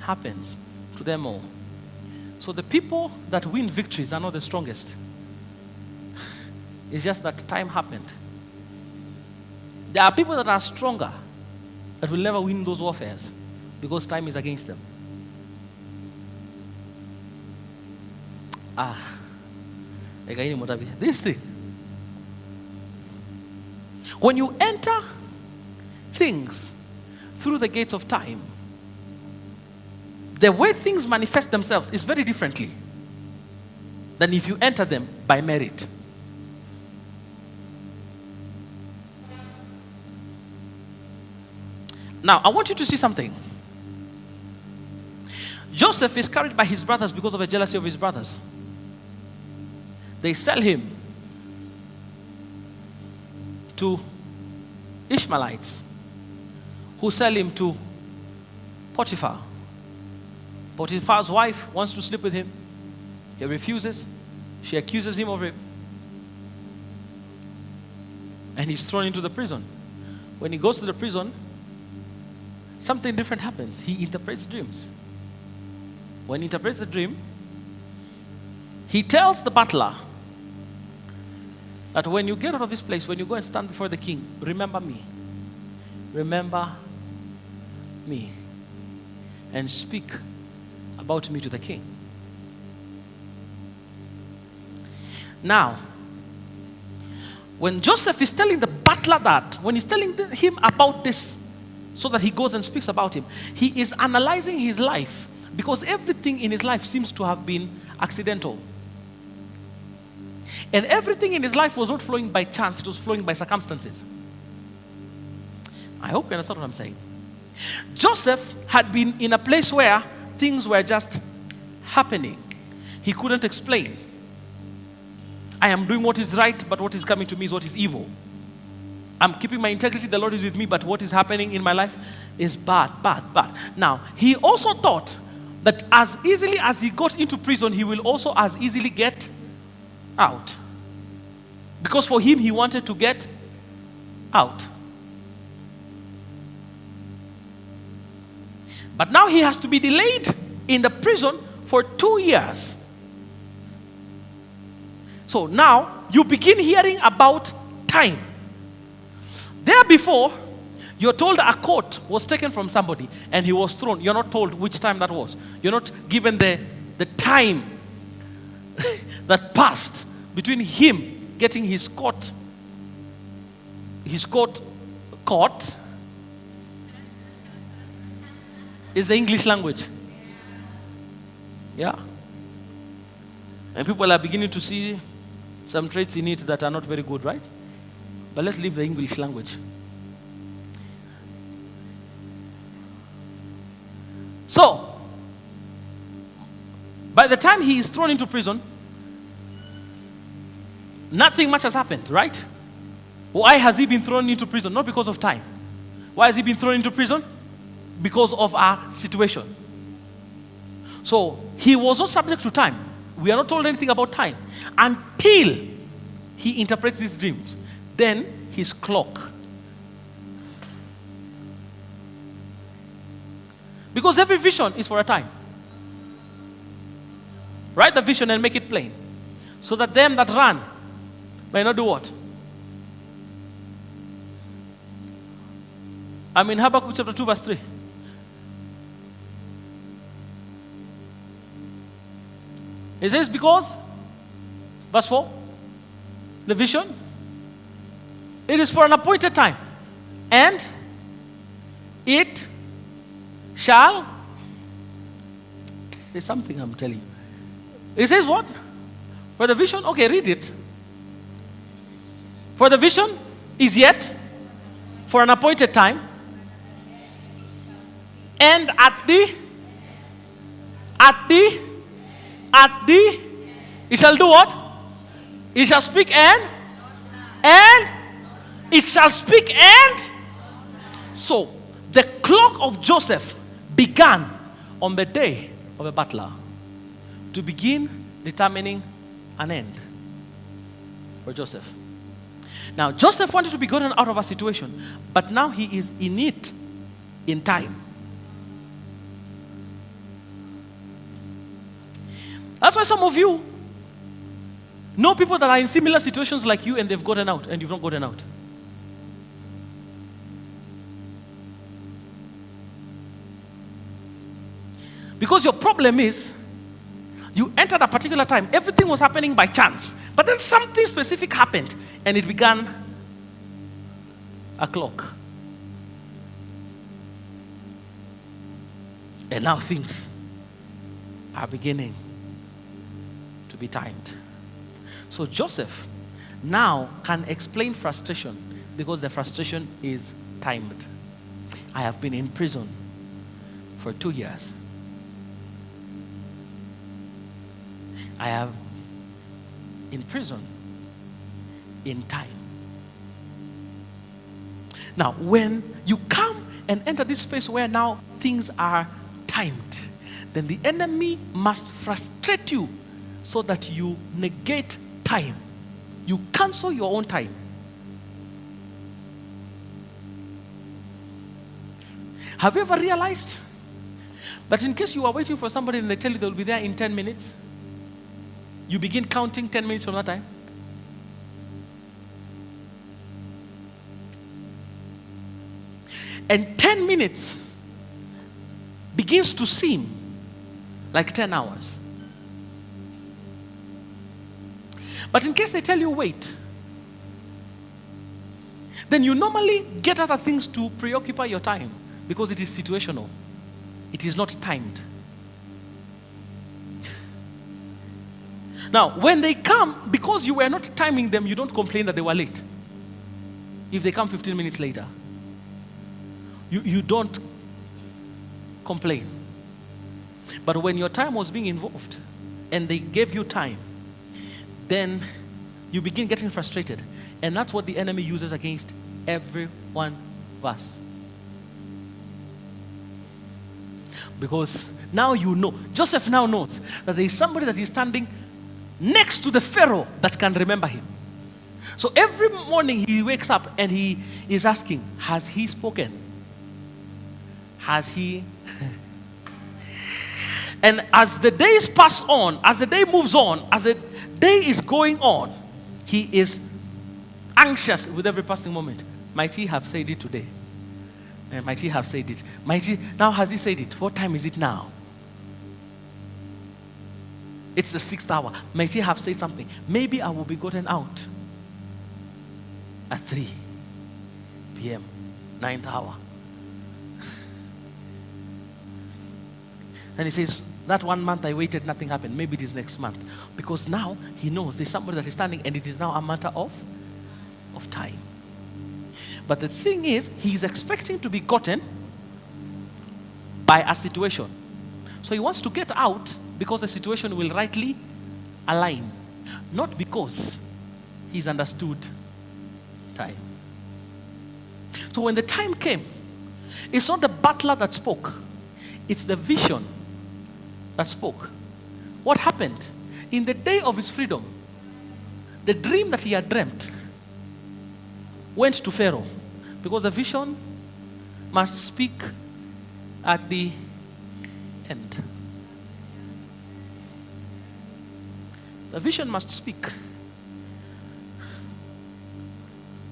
happens to them all. So the people that win victories are not the strongest. It's just that time happened. There are people that are stronger that will never win those warfares because time is against them. This thing. When you enter things through the gates of time, the way things manifest themselves is very differently than if you enter them by merit. Now, I want you to see something. Joseph is carried by his brothers because of the jealousy of his brothers. They sell him to Ishmaelites, who sell him to Potiphar. Potiphar's wife wants to sleep with him. He refuses. She accuses him of rape. And he's thrown into the prison. When he goes to the prison, something different happens. He interprets dreams. When he interprets the dream, he tells the butler that when you get out of this place, when you go and stand before the king, remember me. Remember me. And speak about me to the king. Now, when Joseph is telling the butler that, when he's telling him about this, so that he goes and speaks about him, he is analyzing his life, because everything in his life seems to have been accidental. And everything in his life was not flowing by chance, it was flowing by circumstances. I hope you understand what I'm saying. Joseph had been in a place where things were just happening. He couldn't explain. I am doing what is right, but what is coming to me is what is evil. I'm keeping my integrity, the Lord is with me, but what is happening in my life is bad. Now, he also thought that as easily as he got into prison, he will also as easily get out. Because for him, he wanted to get out. But now he has to be delayed in the prison for 2 years. So now you begin hearing about time. There before, you're told a coat was taken from somebody and he was thrown. You're not told which time that was. You're not given the time that passed between him getting his coat caught is the English language. Yeah. And people are beginning to see some traits in it that are not very good, right? But let's leave the English language. So, by the time he is thrown into prison, nothing much has happened, right? Why has he been thrown into prison? Not because of time. Why has he been thrown into prison? Because of our situation. So, he was not subject to time. We are not told anything about time until he interprets these dreams. Then his clock. Because every vision is for a time. Write the vision and make it plain, so that them that run may not do what? I'm in Habakkuk chapter 2 verse 3. It says, because, verse 4, the vision, it is for an appointed time, and it shall, there's something I'm telling you. It says what? For the vision, okay, read it. For the vision is yet for an appointed time, and at the, it shall do what? It shall speak and it shall speak and. So, the clock of Joseph began on the day of a butler to begin determining an end for Joseph. Now, Joseph wanted to be gotten out of a situation, but now he is in it in time. That's why some of you know people that are in similar situations like you and they've gotten out and you've not gotten out. Because your problem is, you entered a particular time, everything was happening by chance, but then something specific happened and it began a clock. And now things are beginning to be timed. So Joseph now can explain frustration because the frustration is timed. I have been in prison for 2 years. I have in prison in time. Now, when you come and enter this space where now things are timed, then the enemy must frustrate you so that you negate time. You cancel your own time. Have you ever realized that in case you are waiting for somebody and they tell you they'll be there in 10 minutes, you begin counting 10 minutes from that time? And 10 minutes begins to seem like 10 hours. But in case they tell you wait, then you normally get other things to preoccupy your time because it is situational. It is not timed. Now, when they come, because you were not timing them, you don't complain that they were late. If they come 15 minutes later, you don't complain. But when your time was being involved and they gave you time, then you begin getting frustrated. And that's what the enemy uses against every one of us. Because now you know, Joseph now knows that there is somebody that is standing next to the Pharaoh that can remember him. So every morning he wakes up and he is asking, has he spoken? Has he? And as the days pass on, as the day moves on, as the day is going on, he is anxious with every passing moment. Might he have said it today? Might he have said it? Might he? Now has he said it? What time is it now? It's the 6th hour. Might he have said something? Maybe I will be gotten out at 3 p.m., 9th hour. And he says, that 1 month I waited, nothing happened. Maybe it is next month. Because now he knows there's somebody that is standing and it is now a matter of time. But the thing is, he's expecting to be gotten by a situation. So he wants to get out because the situation will rightly align. Not because he's understood time. So when the time came, it's not the butler that spoke. It's the vision that spoke. What happened? In the day of his freedom, the dream that he had dreamt went to Pharaoh because the vision must speak at the end. The vision must speak.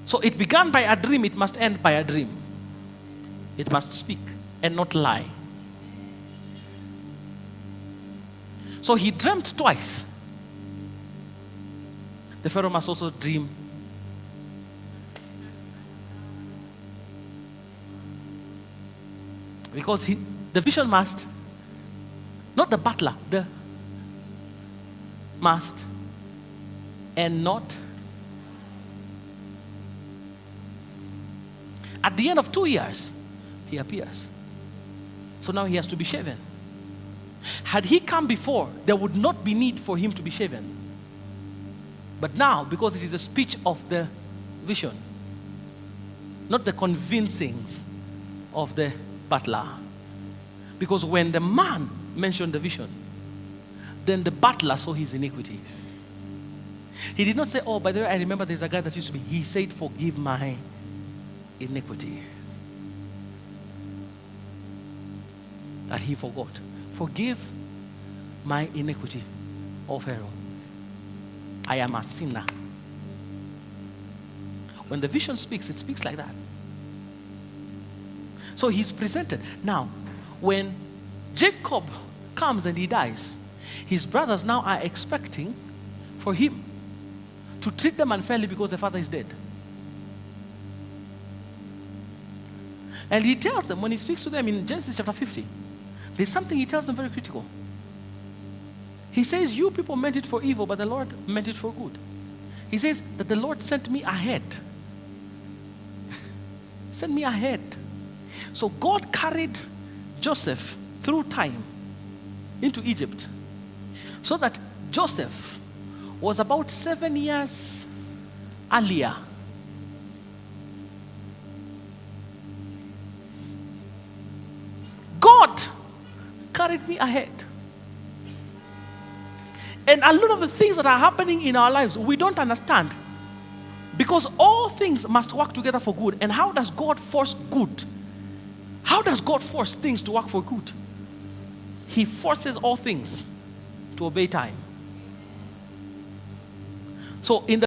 So it began by a dream, it must end by a dream. It must speak and not lie. So he dreamt twice. The Pharaoh must also dream. Because the vision must, not the butler, the must, and not. At the end of 2 years, he appears. So now he has to be shaven. Had he come before, there would not be need for him to be shaven. But now, because it is the speech of the vision, not the convincings of the butler. Because when the man mentioned the vision, then the butler saw his iniquity. He did not say, oh, by the way, I remember there's a guy that used to be. He said, forgive my iniquity. That he forgot. Forgive my iniquity. Oh, Pharaoh, I am a sinner. When the vision speaks, it speaks like that. So he's presented. Now, when Jacob comes and he dies, his brothers now are expecting for him to treat them unfairly because the father is dead. And he tells them, when he speaks to them in Genesis chapter 50, there's something he tells them very critical. He says, you people meant it for evil, but the Lord meant it for good. He says that the Lord sent me ahead. Sent me ahead. So God carried Joseph through time into Egypt, so that Joseph was about 7 years earlier. God carried me ahead. And a lot of the things that are happening in our lives, we don't understand. Because all things must work together for good. And how does God force good? How does God force things to work for good? He forces all things to obey time. So in the